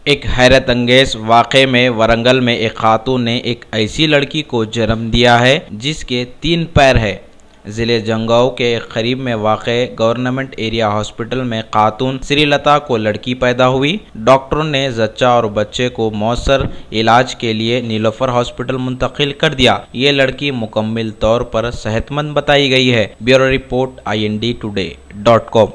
एक हैरत अंगेज वाक़े में वरंगल में एक खातून ने एक ऐसी लड़की को जन्म दिया है जिसके 3 पैर है। ज़िले जंगाओं के करीब में वाक़े गवर्नमेंट एरिया हॉस्पिटल में खातून श्रीलता को लड़की पैदा हुई। डॉक्टरों ने जच्चा और बच्चे को मौसर इलाज के लिए नीलोफर हॉस्पिटल मुंतकिल कर दिया। ये लड़की मुकम्मल तौर पर सेहतमंद बताई गई है। Bureau report IND today.com।